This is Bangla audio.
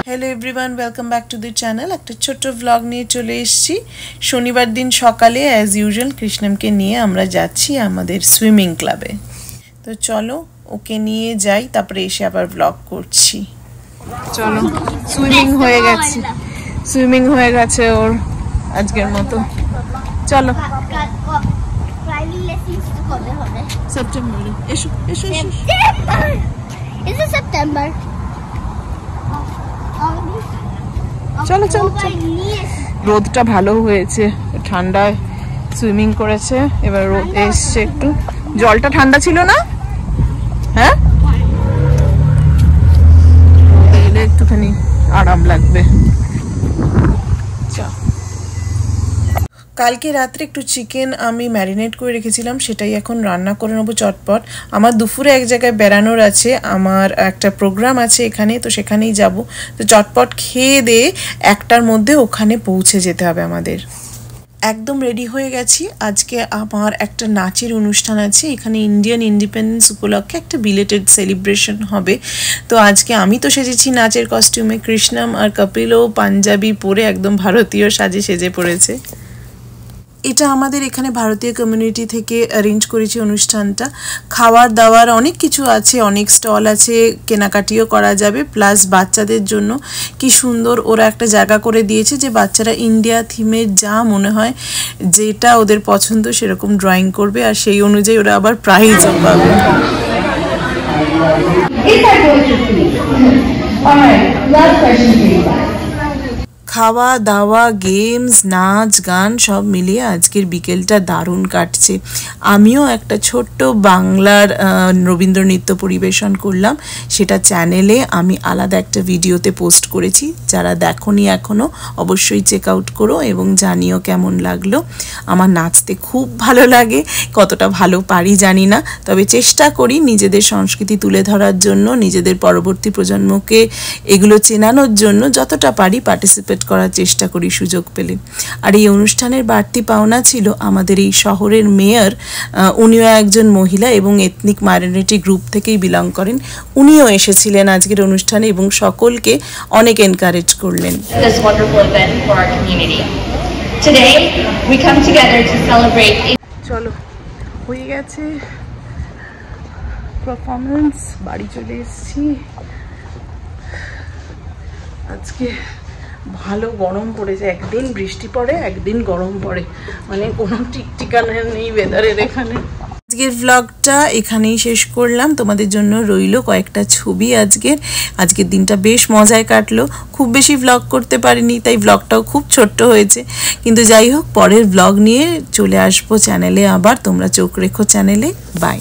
Hello everyone welcome back to the channel. एक छोटो व्लग निये चले एसेछि। शनिवार दिन सकाले एज यूजुअल कृष्णमके निये आमरा जाচ্ছি आमादेर सुइमिंग क्लाबे। तो चलो ओके निये जाई, तारपरे एसे आबार व्लग करछि। चलो सुइमिंग होये गेছে ওর আজকের মতো। চলো সেপ্টেম্বরে এসো এসো এসো। Is it September? চলো চলো রোদটা ভালো হয়েছে, ঠান্ডায় সুইমিং করেছে। এবার রোদ এসছে, একটু জলটা ঠান্ডা ছিল না? হ্যাঁ, এলে একটুখানি আরাম লাগবে। কালকে রাত্রে একটু চিকেন আমি ম্যারিনেট করে রেখেছিলাম, সেটাই এখন রান্না করে নেবো চটপট। আমার দুপুরে এক জায়গায় বেড়ানোর আছে, আমার একটা প্রোগ্রাম আছে এখানে, তো সেখানেই যাব। তো চটপট খেয়ে দিয়ে একটার মধ্যে ওখানে পৌঁছে যেতে হবে আমাদের। একদম রেডি হয়ে গেছি। আজকে আমার একটা নাচের অনুষ্ঠান আছে এখানে, ইন্ডিয়ান ইন্ডিপেন্ডেন্স উপলক্ষে একটা বিলেটেড সেলিব্রেশন হবে। তো আজকে আমি তো সেজেছি নাচের কস্টিউমে, কৃষ্ণম আর কপিলও পাঞ্জাবি পরে একদম ভারতীয় সাজে সেজে পড়েছে। এটা আমাদের এখানে ভারতীয় কমিউনিটি থেকে অ্যারেঞ্জ করেছে অনুষ্ঠানটা। খাবার দাবার অনেক কিছু আছে, অনেক স্টল আছে, কেনাকাটিও করা যাবে। প্লাস বাচ্চাদের জন্য কি সুন্দর ওরা একটা জায়গা করে দিয়েছে যে বাচ্চারা ইন্ডিয়া থিমের যা মনে হয় যেটা ওদের পছন্দ সেরকম ড্রয়িং করবে, আর সেই অনুযায়ী ওরা আবার প্রাইজও পাবে। খাওয়া দাওয়া গেমস নাচ গান সব মিলিয়ে আজকের বিকেলটা দারুণ কাটছে। আমিও একটা ছোট্ট বাংলার রবীন্দ্র নৃত্য পরিবেশন করলাম, সেটা চ্যানেলে আমি আলাদা একটা ভিডিওতে পোস্ট করেছি। যারা দেখোনি এখনও অবশ্যই চেক আউট করো এবং জানিও কেমন লাগলো। আমার নাচতে খুব ভালো লাগে, কতটা ভালো পারি জানি না, তবে চেষ্টা করি নিজেদের সংস্কৃতি তুলে ধরার জন্য, নিজেদের পরবর্তী প্রজন্মকে এগুলো চেনানোর জন্য যতটা পারি পার্টিসিপেট করার চেষ্টা করি সুযোগ পেলে। আর এই অনুষ্ঠানের বাড়তি পাওনা ছিল আমাদের এই শহরের মেয়র, উনিও একজন মহিলা এবং এথনিক মাইনরিটি গ্রুপ থেকেই বিলং করেন। উনিও এসেছিলেন আজকের অনুষ্ঠানে এবং সকলকে অনেক এনকারেজ করলেন। চলো হয়ে গেছে পারফরমেন্স, বাড়ি চলে এসেছি। আজকে ভালো গরম পড়েছে, একদিন বৃষ্টি পড়ে একদিন গরম পড়ে, মানে কোনো ঠিক ঠিকানা নেই ওয়েদারের এখানে। আজকের ব্লগটা এখানেই শেষ করলাম। তোমাদের জন্য রইল কয়েকটা ছবি। আজকের দিনটা বেশ মজায় কাটলো। খুব বেশি ব্লগ করতে পারিনি, তাই ব্লগটাও খুব ছোট্ট হয়েছে, কিন্তু যাই হোক পরের ব্লগ নিয়ে চলে আসবো চ্যানেলে আবার। তোমরা চোখ রেখো চ্যানেলে। বাই।